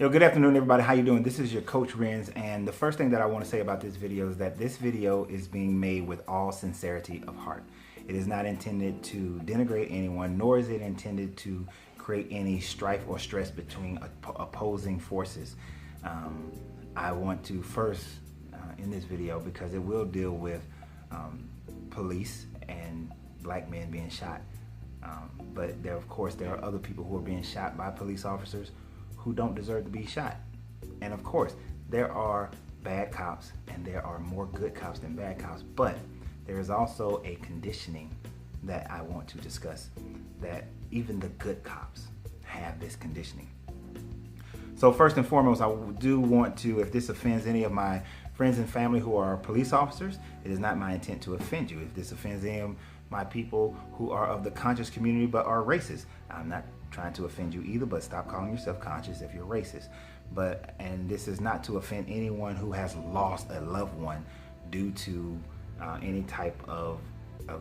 Yo, good afternoon, everybody. How you doing? This is your Coach Renz, and the first thing that I want to say about this video is that this video is being made with all sincerity of heart. It is not intended to denigrate anyone, nor is it intended to create any strife or stress between opposing forces. I want to first, in this video, because it will deal with police and black men being shot, but there, of course, there are other people who are being shot by police officers who don't deserve to be shot. And of course, there are bad cops and there are more good cops than bad cops, but there is also a conditioning that I want to discuss, that even the good cops have this conditioning. So first and foremost, I do want to, if this offends any of my friends and family who are police officers, it is not my intent to offend you. If this offends any of my people who are of the conscious community but are racist, I'm not trying to offend you either, but stop calling yourself conscious if you're racist. And this is not to offend anyone who has lost a loved one due to any type of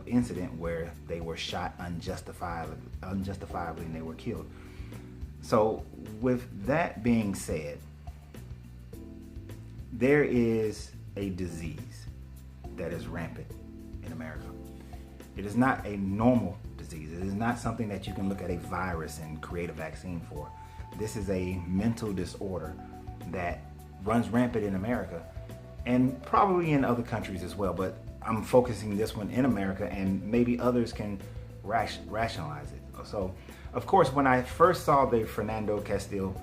incident where they were shot unjustifiably and they were killed. So with that being said, there is a disease that is rampant in America. It is not a normal disease. It is not something that you can look at a virus and create a vaccine for. This is a mental disorder that runs rampant in America and probably in other countries as well, but I'm focusing this one in America, and maybe others can rationalize it. So, of course, when I first saw the Philando Castile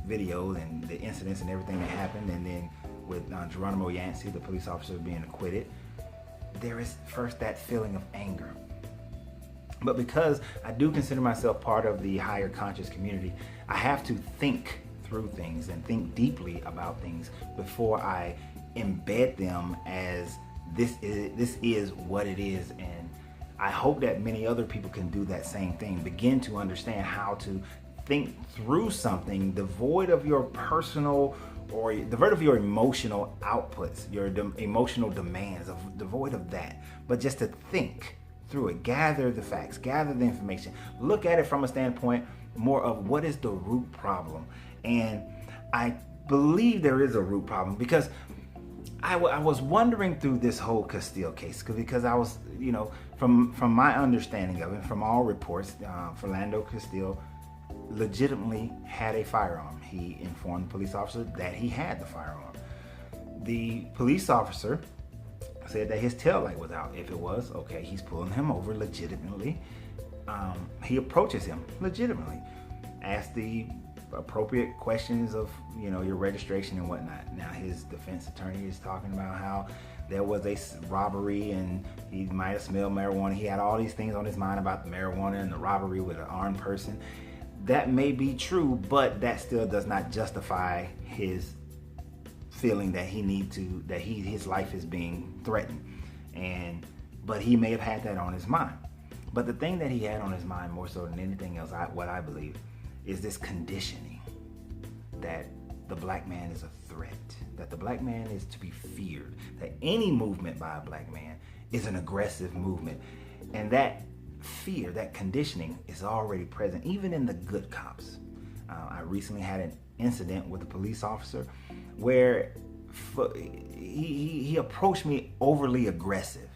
video and the incidents and everything that happened, and then with Geronimo Yancey, the police officer, being acquitted, there is first that feeling of anger. But because I do consider myself part of the higher conscious community, I have to think through things and think deeply about things before I embed them as this is what it is. And I hope that many other people can do that same thing, begin to understand how to think through something devoid of your personal or devoid of your emotional outputs, your emotional demands, devoid of that, but just to think through it, gather the facts, gather the information, look at it from a standpoint more of what is the root problem. And I believe there is a root problem, because I was wondering through this whole Castile case, because I was, from my understanding of it, from all reports, Philando Castile legitimately had a firearm. He informed the police officer that he had the firearm. The police officer said that his tail light was out. If it was, okay, he's pulling him over legitimately. He approaches him legitimately, asks the appropriate questions of, your registration and whatnot. Now his defense attorney is talking about how there was a robbery and he might have smelled marijuana. He had all these things on his mind about the marijuana and the robbery with an armed person. That may be true, but that still does not justify his feeling that his life is being threatened. But he may have had that on his mind. But the thing that he had on his mind more so than anything else, what I believe, is this conditioning that the black man is a threat, that the black man is to be feared, that any movement by a black man is an aggressive movement. And that fear, that conditioning, is already present even in the good cops. I recently had an incident with a police officer where he approached me overly aggressive.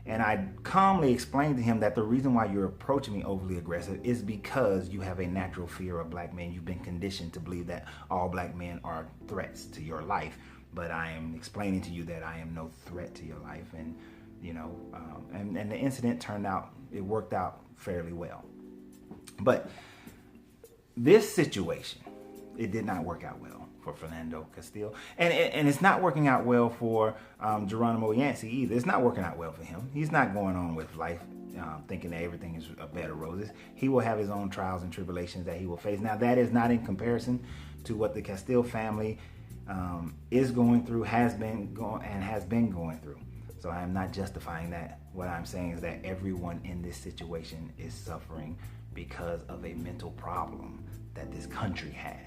And I calmly explained to him that the reason why you're approaching me overly aggressive is because you have a natural fear of black men. You've been conditioned to believe that all black men are threats to your life. But I am explaining to you that I am no threat to your life. And, and the incident it worked out fairly well. But this situation, it did not work out well for Philando Castile, and it's not working out well for Geronimo Yancey either. It's not working out well for him. He's not going on with life thinking that everything is a bed of roses. He will have his own trials and tribulations that he will face. Now, that is not in comparison to what the Castile family is going through, has been going through. So I am not justifying that. What I'm saying is that everyone in this situation is suffering because of a mental problem that this country has.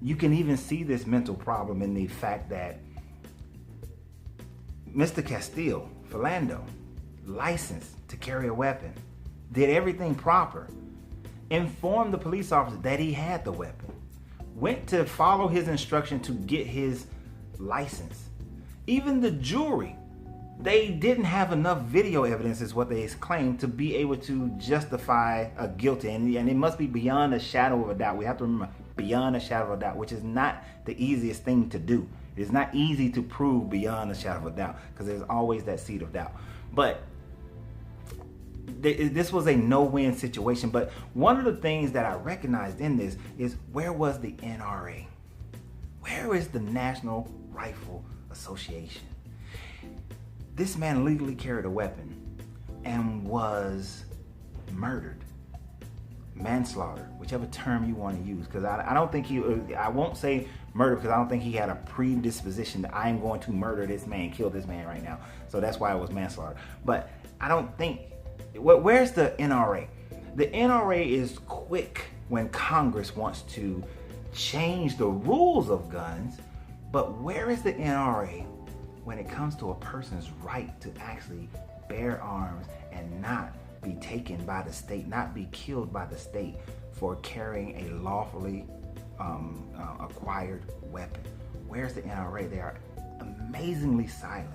You can even see this mental problem in the fact that Mr. Castile, Philando, licensed to carry a weapon, did everything proper, informed the police officer that he had the weapon, went to follow his instruction to get his license. Even the jury, they didn't have enough video evidence, is what they claimed, to be able to justify a guilty. And it must be beyond a shadow of a doubt. We have to remember, beyond a shadow of a doubt, which is not the easiest thing to do. It's not easy to prove beyond a shadow of a doubt, because there's always that seed of doubt. But this was a no-win situation. But one of the things that I recognized in this is, where was the NRA? Where is the National Rifle Association? This man legally carried a weapon and was murdered. Manslaughter, whichever term you want to use, because I don't think I won't say murder, because I don't think he had a predisposition that I'm going to murder this man, kill this man right now. So that's why it was manslaughter. But I don't think, where's the NRA? The NRA is quick when Congress wants to change the rules of guns, but where is the NRA when it comes to a person's right to actually bear arms and not be taken by the state, not be killed by the state for carrying a lawfully acquired weapon? Where's the NRA? They are amazingly silent.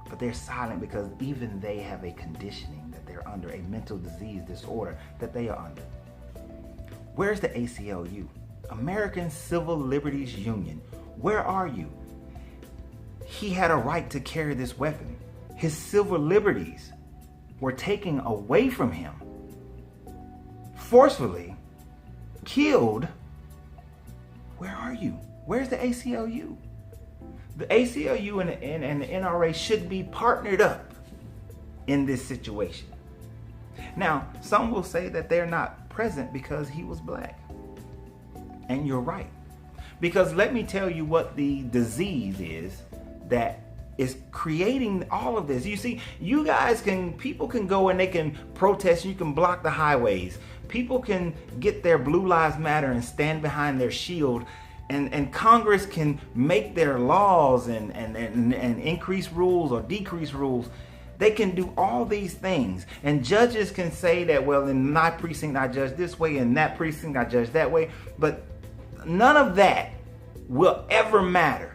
But they're silent because even they have a conditioning that they're under, a mental disease disorder that they are under. Where's the ACLU? American Civil Liberties Union. Where are you? He had a right to carry this weapon. His civil liberties were taken away from him, forcefully, killed. Where are you? Where's the ACLU? The ACLU and the NRA should be partnered up in this situation. Now, some will say that they're not present because he was black. And you're right. Because let me tell you what the disease is that is creating all of this. You see, people can go and they can protest, you can block the highways. People can get their Blue Lives Matter and stand behind their shield, and Congress can make their laws and increase rules or decrease rules. They can do all these things, and judges can say that, well, in my precinct I judge this way, in that precinct I judge that way, but none of that will ever matter.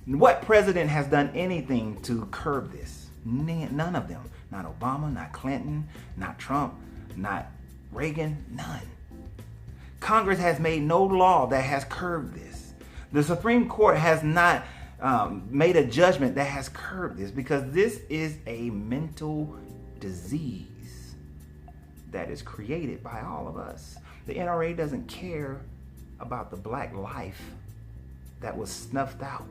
What president has done anything to curb this? None of them. Not Obama, not Clinton, not Trump, not Reagan, none. Congress has made no law that has curbed this. The Supreme Court has not made a judgment that has curbed this, because this is a mental disease that is created by all of us. The NRA doesn't care about the black life that was snuffed out.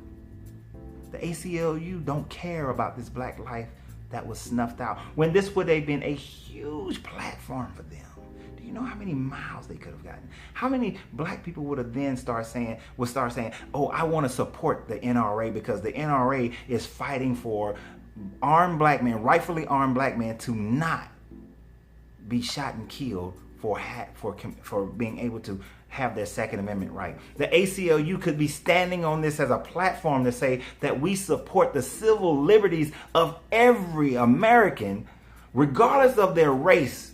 The ACLU don't care about this black life that was snuffed out, when this would have been a huge platform for them. Do you know how many miles they could have gotten? How many black people would have then start saying, oh, I want to support the NRA because the NRA is fighting for armed black men, rightfully armed black men, to not be shot and killed for being able to have their Second Amendment right. The ACLU could be standing on this as a platform to say that we support the civil liberties of every American, regardless of their race,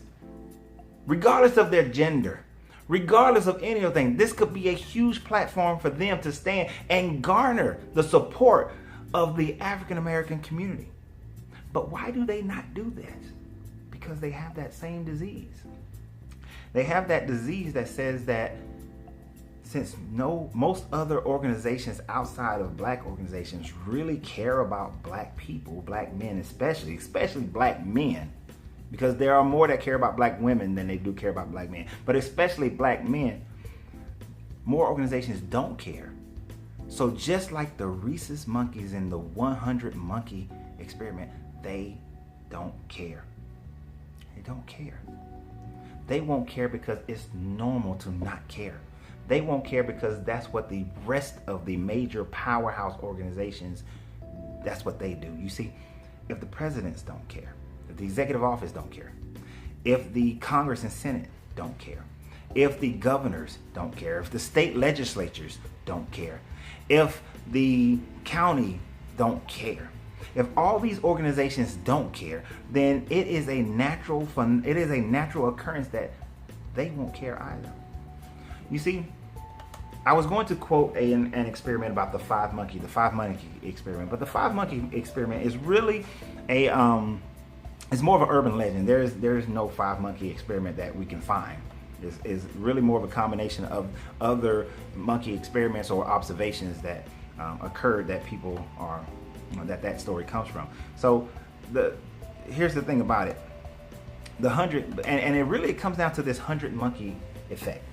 regardless of their gender, regardless of anything. This could be a huge platform for them to stand and garner the support of the African American community. But why do they not do this? Because they have that same disease. They have that disease that says that since most other organizations outside of black organizations really care about black people, black men especially black men, because there are more that care about black women than they do care about black men, but especially black men, more organizations don't care. So just like the rhesus monkeys in the 100 monkey experiment, they don't care. They don't care. They won't care because it's normal to not care. They won't care because that's what the rest of the major powerhouse organizations, that's what they do. You see, if the presidents don't care, if the executive office don't care, if the Congress and Senate don't care, if the governors don't care, if the state legislatures don't care, if the county don't care, if all these organizations don't care, then it is a natural occurrence that they won't care either. You see, I was going to quote an experiment about the five monkey experiment, but the five monkey experiment is really it's more of an urban legend. There's no five monkey experiment that we can find. It's really more of a combination of other monkey experiments or observations that occurred that people are, that story comes from. So here's the thing about it. The 100, and it really comes down to this 100 monkey effect.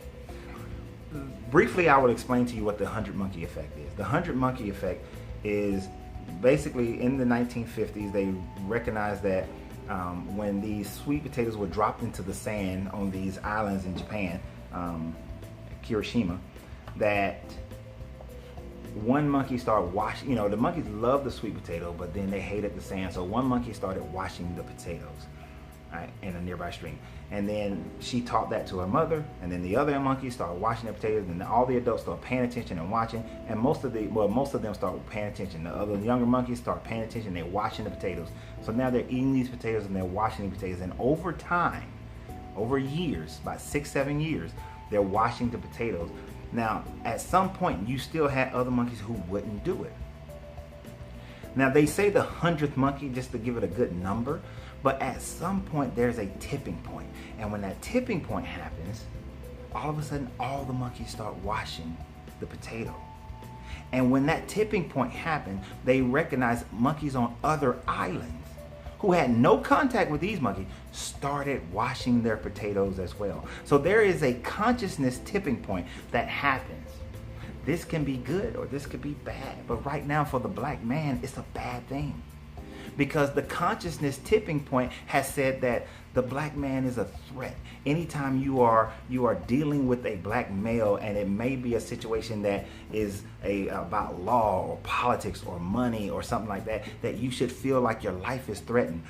Briefly, I would explain to you what the 100 monkey effect is. The 100 monkey effect is basically in the 1950s, they recognized that when these sweet potatoes were dropped into the sand on these islands in Japan, Hiroshima, that one monkey started washing, the monkeys loved the sweet potato, but then they hated the sand. So one monkey started washing the potatoes, right, in a nearby stream. And then she taught that to her mother, and then the other monkeys started washing the potatoes, and all the adults started paying attention and watching, and most of them started paying attention. The other younger monkeys started paying attention, they're washing the potatoes. So now they're eating these potatoes and they're washing the potatoes, and over time, over years, about 6-7 years, they're washing the potatoes. Now, at some point, you still had other monkeys who wouldn't do it. Now, they say the 100th monkey just to give it a good number, but at some point, there's a tipping point. And when that tipping point happens, all of a sudden, all the monkeys start washing the potato. And when that tipping point happened, they recognized monkeys on other islands who had no contact with these monkeys started washing their potatoes as well. So there is a consciousness tipping point that happens. This can be good or this could be bad. But right now for the black man, it's a bad thing. Because the consciousness tipping point has said that the black man is a threat. Anytime you are dealing with a black male, and it may be a situation that is about law or politics or money or something like that, that you should feel like your life is threatened.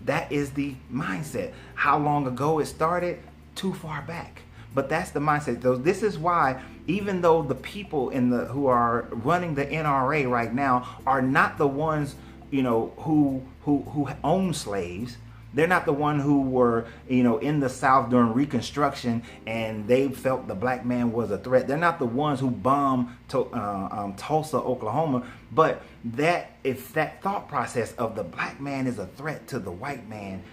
That is the mindset. How long ago it started? Too far back. But that's the mindset. So this is why, even though the people who are running the NRA right now are not the ones who own slaves. They're not the one who were, in the South during Reconstruction and they felt the black man was a threat. They're not the ones who bombed Tulsa, Oklahoma. But if that thought process of the black man is a threat to the white man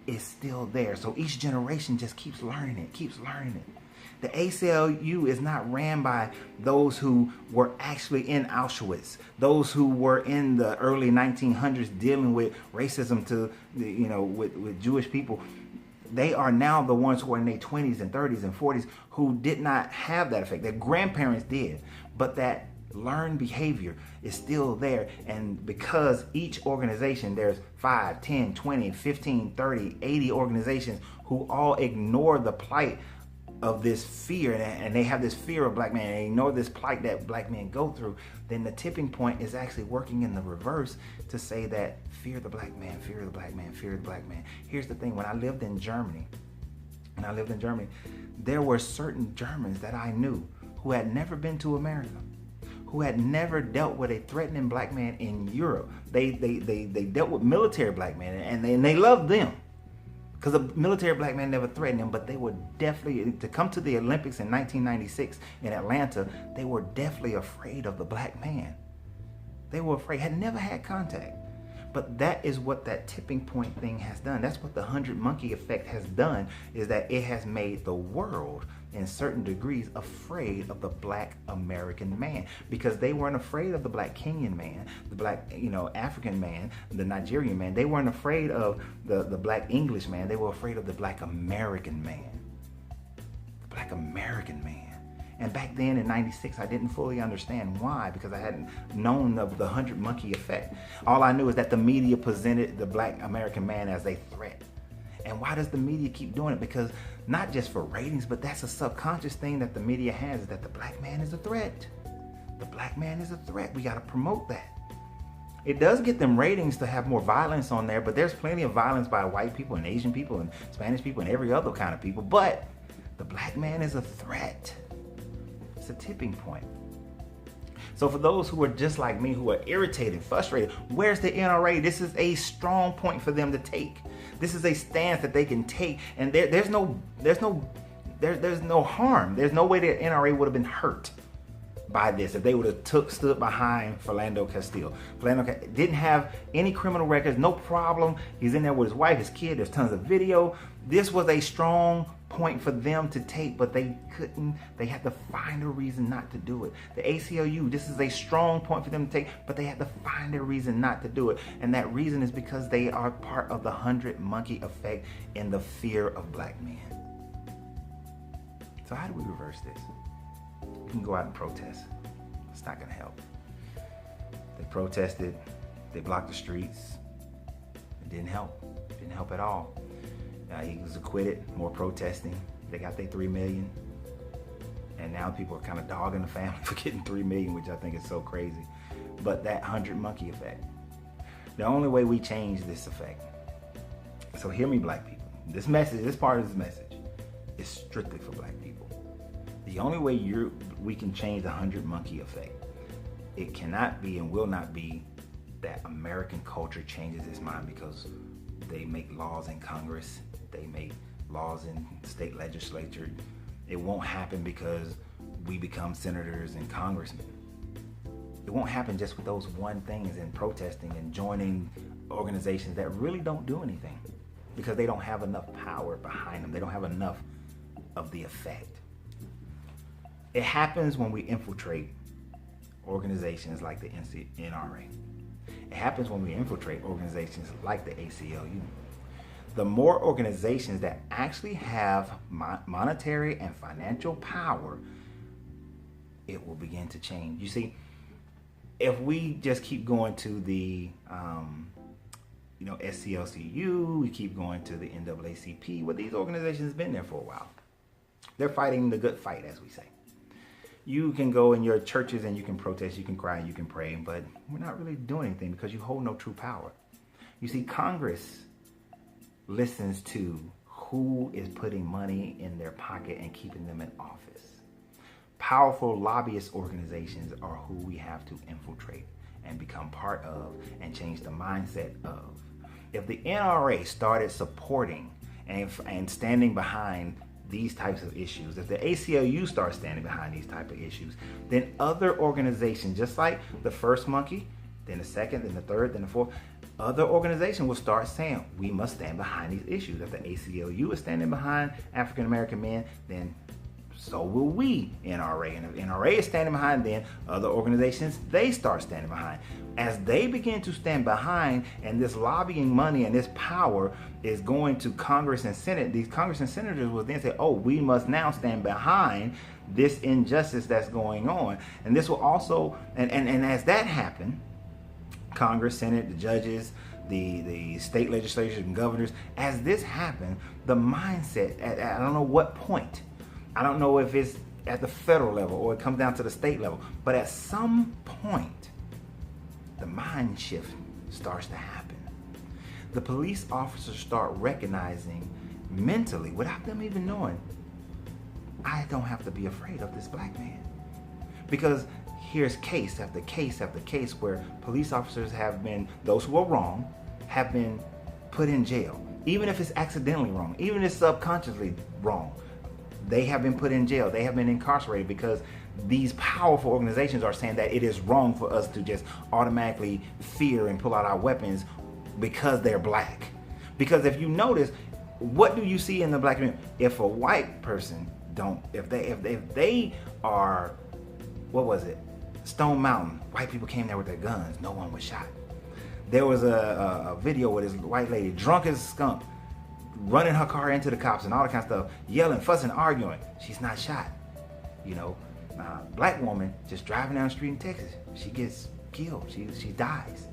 is still there. So each generation just keeps learning it. The ACLU is not ran by those who were actually in Auschwitz, those who were in the early 1900s dealing with racism with Jewish people. They are now the ones who are in their 20s and 30s and 40s who did not have that effect. Their grandparents did, but that learned behavior is still there. And because each organization, there's 5, 10, 20, 15, 30, 80 organizations who all ignore the plight of this fear, and they have this fear of black men, and they ignore this plight that black men go through, then the tipping point is actually working in the reverse to say that fear the black man, fear the black man, fear the black man. Here's the thing, when I lived in Germany, there were certain Germans that I knew who had never been to America, who had never dealt with a threatening black man in Europe. They dealt with military black men, and they loved them. Because a military black man never threatened them, but they were definitely, to come to the Olympics in 1996 in Atlanta, they were definitely afraid of the black man. They were afraid, had never had contact. But that is what that tipping point thing has done. That's what the 100 monkey effect has done, is that it has made the world, in certain degrees, afraid of the black American man, because they weren't afraid of the black Kenyan man, the black African man, the Nigerian man. They weren't afraid of the black English man. They were afraid of the black American man. The black American man. And back then in 96, I didn't fully understand why, because I hadn't known of the 100 monkey effect. All I knew is that the media presented the black American man as a threat. And why does the media keep doing it? Because not just for ratings, but that's a subconscious thing that the media has, is that the black man is a threat. The black man is a threat. We got to promote that. It does get them ratings to have more violence on there, but there's plenty of violence by white people and Asian people and Spanish people and every other kind of people. But the black man is a threat. It's a tipping point. So for those who are just like me, who are irritated, frustrated, where's the NRA? This is a strong point for them to take. This is a stance that they can take, and there's no There's no harm. There's no way that NRA would have been hurt by this if they would have stood behind Philando Castile. Philando didn't have any criminal records, no problem. He's in there with his wife, his kid. There's tons of video. This was a strong point for them to take, but they couldn't. They had to find a reason not to do it. The ACLU, this is a strong point for them to take, but they had to find a reason not to do it. And that reason is because they are part of the 100 monkey effect and the fear of black men. So how do we reverse this? We can go out and protest. It's not gonna help. They protested, they blocked the streets. It didn't help. It didn't help at all. He was acquitted, more protesting. They got their $3 million. And now people are kind of dogging the family for getting $3 million, which I think is so crazy. But that 100 monkey effect. The only way we change this effect. So hear me, black people. This message, this part of this message is strictly for black people. The only way we can change the 100 monkey effect, it cannot be and will not be that American culture changes its mind because they make laws in Congress, they make laws in state legislature. It won't happen because we become senators and congressmen. It won't happen just with those one things and protesting and joining organizations that really don't do anything because they don't have enough power behind them. They don't have enough of the effect. It happens when we infiltrate organizations like the NRA. It happens when we infiltrate organizations like the ACLU. The more organizations that actually have monetary and financial power, it will begin to change. You see, if we just keep going to the SCLCU, we keep going to the NAACP, well, these organizations have been there for a while. They're fighting the good fight, as we say. You can go in your churches and you can protest, you can cry, you can pray, but we're not really doing anything because you hold no true power. You see, Congress listens to who is putting money in their pocket and keeping them in office. Powerful lobbyist organizations are who we have to infiltrate and become part of and change the mindset of. If the NRA started supporting and standing behind these types of issues, if the ACLU starts standing behind these type of issues, then other organizations, just like the first monkey, then the second, then the third, then the fourth, other organizations will start saying, we must stand behind these issues. If the ACLU is standing behind African American men, then so will we, NRA. And if NRA is standing behind, then other organizations, they start standing behind. As they begin to stand behind, and this lobbying money and this power is going to Congress and Senate, these Congress and senators will then say, oh, we must now stand behind this injustice that's going on. And this will also, and as that happens, Congress, Senate, the judges, the state legislatures and governors, as this happens, the mindset, I don't know what point, I don't know if it's at the federal level or it comes down to the state level, but at some point, the mind shift starts to happen. The police officers start recognizing mentally, without them even knowing, I don't have to be afraid of this black man. Because here's case after case after case where police officers have been, those who are wrong, have been put in jail. Even if it's accidentally wrong, even if it's subconsciously wrong, they have been put in jail. They have been incarcerated because these powerful organizations are saying that it is wrong for us to just automatically fear and pull out our weapons because they're black. Because if you notice, what do you see in the black community? If a white person if they are, what was it? Stone Mountain, white people came there with their guns, no one was shot. There was a video with this white lady, drunk as a skunk, running her car into the cops and all that kind of stuff, yelling, fussing, arguing. She's not shot. Black woman just driving down the street in Texas, she gets killed, she dies.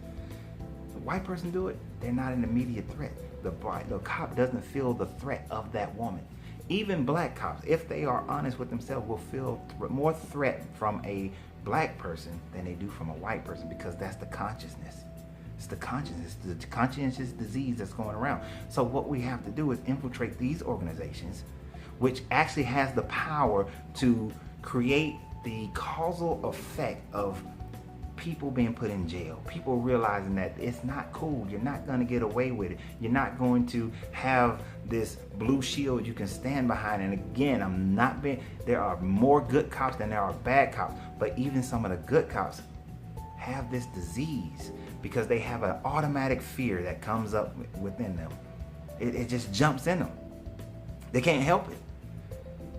The white person do it, they're not an immediate threat. The cop doesn't feel the threat of that woman. Even black cops, if they are honest with themselves, will feel more threat from a black person than they do from a white person, because that's the consciousness. It's the conscientious disease that's going around. So what we have to do is infiltrate these organizations, which actually has the power to create the causal effect of people being put in jail, people realizing that it's not cool, you're not going to get away with it, you're not going to have this blue shield you can stand behind. And again, there are more good cops than there are bad cops, but even some of the good cops have this disease because they have an automatic fear that comes up within them. It just jumps in them. They can't help it.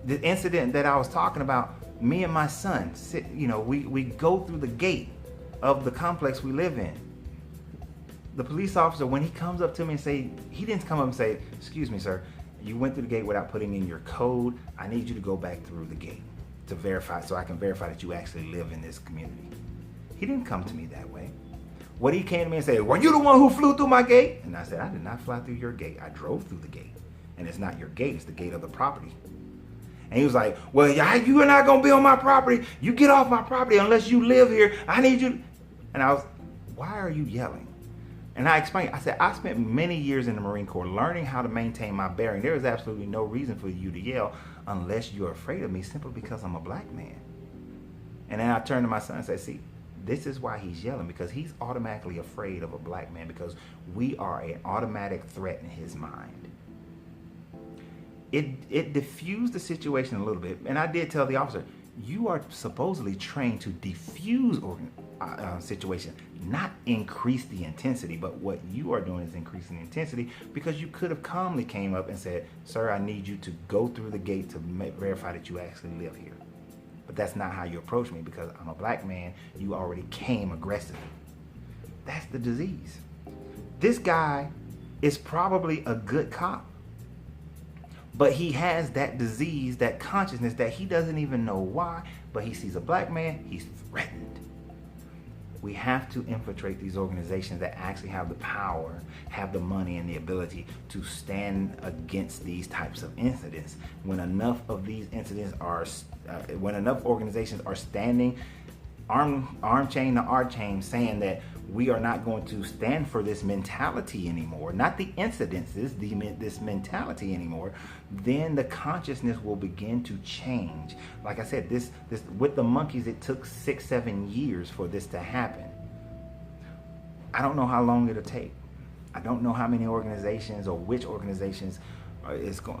The incident that I was talking about, me and my son, we go through the gate of the complex we live in. The police officer, when he comes up to me and he didn't come up and say, "Excuse me, sir, you went through the gate without putting in your code. I need you to go back through the gate to verify, so I can verify that you actually live in this community." He didn't come to me that way. What he came to me and said, "Were you the one who flew through my gate?" And I said, "I did not fly through your gate. I drove through the gate. And it's not your gate, it's the gate of the property." And he was like, "Well, you are not going to be on my property. You get off my property unless you live here. I need you." And I was, "Why are you yelling?" And I explained, I said, "I spent many years in the Marine Corps learning how to maintain my bearing. There is absolutely no reason for you to yell unless you're afraid of me simply because I'm a black man." And then I turned to my son and said, "See, this is why he's yelling, because he's automatically afraid of a black man, because we are an automatic threat in his mind." It diffused the situation a little bit, and I did tell the officer, "You are supposedly trained to diffuse situation, not increase the intensity. But what you are doing is increasing the intensity, because you could have calmly came up and said, 'Sir, I need you to go through the gate to verify that you actually live here.' But that's not how you approach me, because I'm a black man. You already came aggressively." That's the disease. This guy is probably a good cop, but he has that disease, that consciousness that he doesn't even know why, but he sees a black man, he's threatened. We have to infiltrate these organizations that actually have the power, have the money, and the ability to stand against these types of incidents. When enough of these incidents when enough organizations are standing arm chain to arm chain, saying that we are not going to stand for this mentality anymore, not the incidences, this mentality anymore, then the consciousness will begin to change. Like I said, this with the monkeys, it took 6-7 years for this to happen. I don't know how long it'll take. I don't know how many organizations or which organizations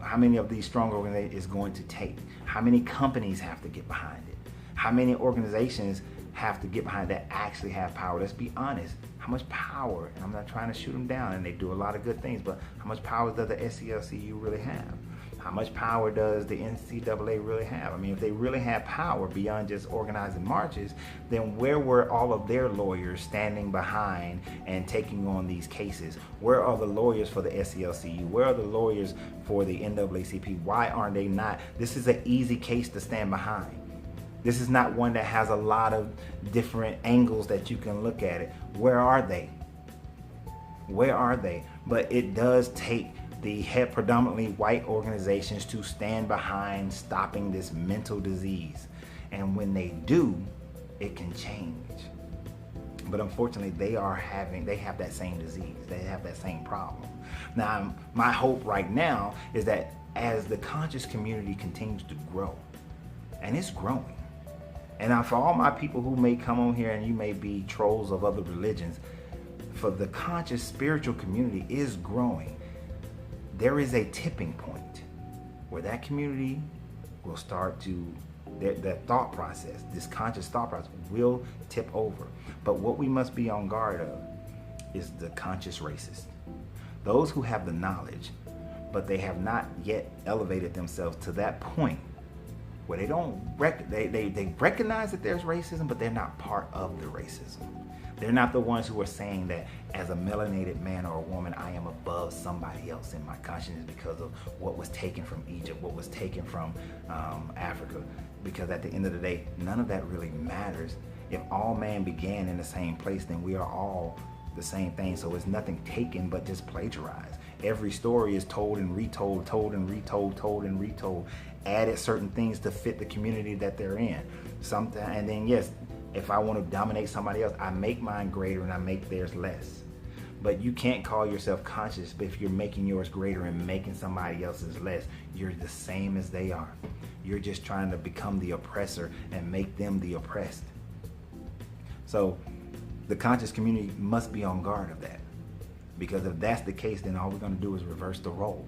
how many of these strong organizations is going to take. How many companies have to get behind it? How many organizations have to get behind that actually have power? Let's be honest. How much power, and I'm not trying to shoot them down, and they do a lot of good things, but how much power does the SCLCU really have? How much power does the NCAA really have? I mean, if they really had power beyond just organizing marches, then where were all of their lawyers standing behind and taking on these cases? Where are the lawyers for the SCLCU? Where are the lawyers for the NAACP? Why aren't they not? This is an easy case to stand behind. This is not one that has a lot of different angles that you can look at it. Where are they? Where are they? But it does take the predominantly white organizations to stand behind stopping this mental disease. And when they do, it can change. But unfortunately, they have that same disease. They have that same problem. Now, my hope right now is that as the conscious community continues to grow, and it's growing, and for all my people who may come on here and you may be trolls of other religions, for the conscious spiritual community is growing, there is a tipping point where that community will start to, that thought process, this conscious thought process will tip over. But what we must be on guard of is the conscious racists. Those who have the knowledge, but they have not yet elevated themselves to that point where they don't they recognize that there's racism, but they're not part of the racism. They're not the ones who are saying that as a melanated man or a woman, I am above somebody else in my consciousness because of what was taken from Egypt, what was taken from Africa. Because at the end of the day, none of that really matters. If all man began in the same place, then we are all the same thing. So it's nothing taken but just plagiarized. Every story is told and retold, told and retold, told and retold. Added certain things to fit the community that they're in. And then yes, if I want to dominate somebody else, I make mine greater and I make theirs less. But you can't call yourself conscious if you're making yours greater and making somebody else's less. You're the same as they are. You're just trying to become the oppressor and make them the oppressed. So the conscious community must be on guard of that, because if that's the case, then all we're going to do is reverse the role.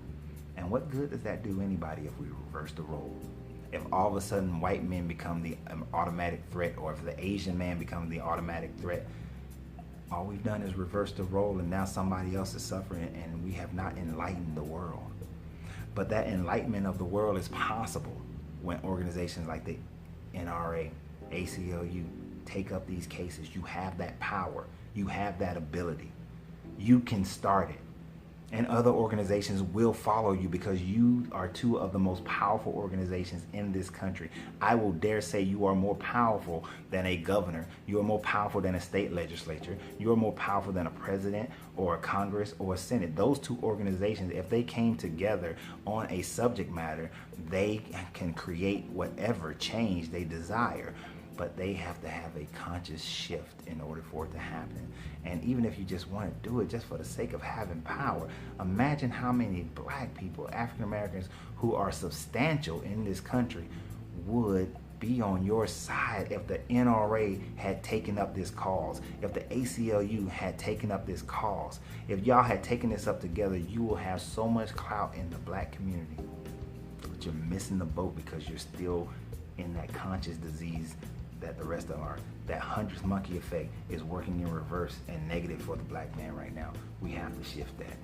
And what good does that do anybody if we reverse the role? If all of a sudden white men become the automatic threat, or if the Asian man becomes the automatic threat, all we've done is reverse the role, and now somebody else is suffering, and we have not enlightened the world. But that enlightenment of the world is possible when organizations like the NRA, ACLU take up these cases. You have that power. You have that ability. You can start it. And other organizations will follow you, because you are two of the most powerful organizations in this country. I will dare say you are more powerful than a governor. You are more powerful than a state legislature. You are more powerful than a president or a Congress or a Senate. Those two organizations, if they came together on a subject matter, they can create whatever change they desire. But they have to have a conscious shift in order for it to happen. And even if you just want to do it just for the sake of having power, imagine how many black people, African Americans, who are substantial in this country would be on your side if the NRA had taken up this cause, if the ACLU had taken up this cause. If y'all had taken this up together, you will have so much clout in the black community. But you're missing the boat because you're still in that conscious disease that the rest of them are. That 100th monkey effect is working in reverse and negative for the black man right now. We have to shift that.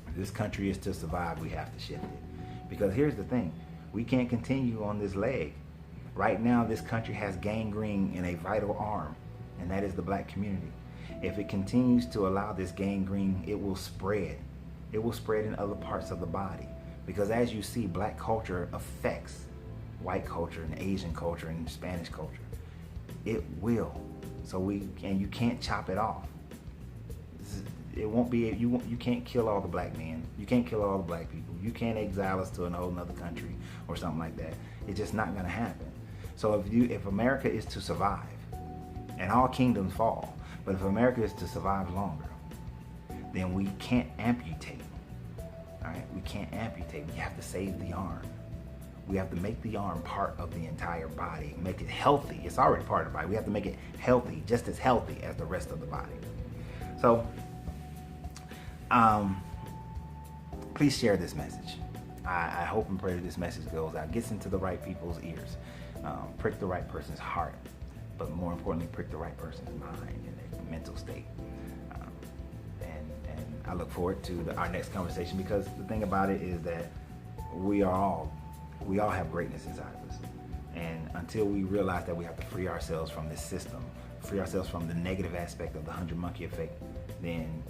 If this country is to survive, we have to shift it. Because here's the thing, we can't continue on this leg. Right now, this country has gangrene in a vital arm, and that is the black community. If it continues to allow this gangrene, it will spread. It will spread in other parts of the body. Because as you see, black culture affects white culture and Asian culture and Spanish culture. It will. And you can't chop it off. It won't be, you can't kill all the black men. You can't kill all the black people. You can't exile us to a whole nother country or something like that. It's just not gonna happen. So if America is to survive, and all kingdoms fall, but if America is to survive longer, then we can't amputate. All right, we can't amputate. We have to save the arm. We have to make the arm part of the entire body, make it healthy. It's already part of the body. We have to make it healthy, just as healthy as the rest of the body. So, please share this message. I hope and pray that this message goes out, gets into the right people's ears, prick the right person's heart, but more importantly, prick the right person's mind and their mental state. And I look forward to our next conversation, because the thing about it is that we all have greatness inside of us. And until we realize that we have to free ourselves from this system, free ourselves from the negative aspect of the 100 monkey effect, then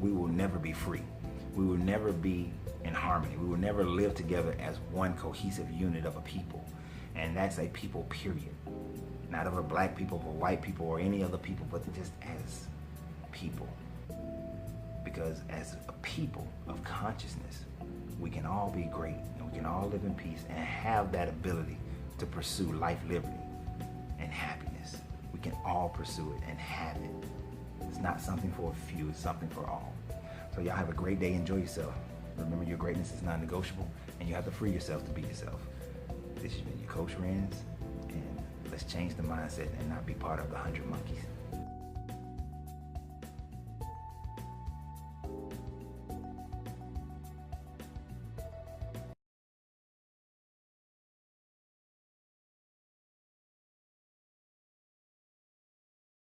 we will never be free. We will never be in harmony. We will never live together as one cohesive unit of a people. And that's a people, period. Not of a black people, or white people, or any other people, but just as people. Because as a people of consciousness, we can all be great, and we can all live in peace and have that ability to pursue life, liberty, and happiness. We can all pursue it and have it. It's not something for a few, it's something for all. So y'all have a great day, enjoy yourself. Remember, your greatness is non-negotiable, and you have to free yourself to be yourself. This has been your Coach Renz, and let's change the mindset and not be part of the 100 monkeys.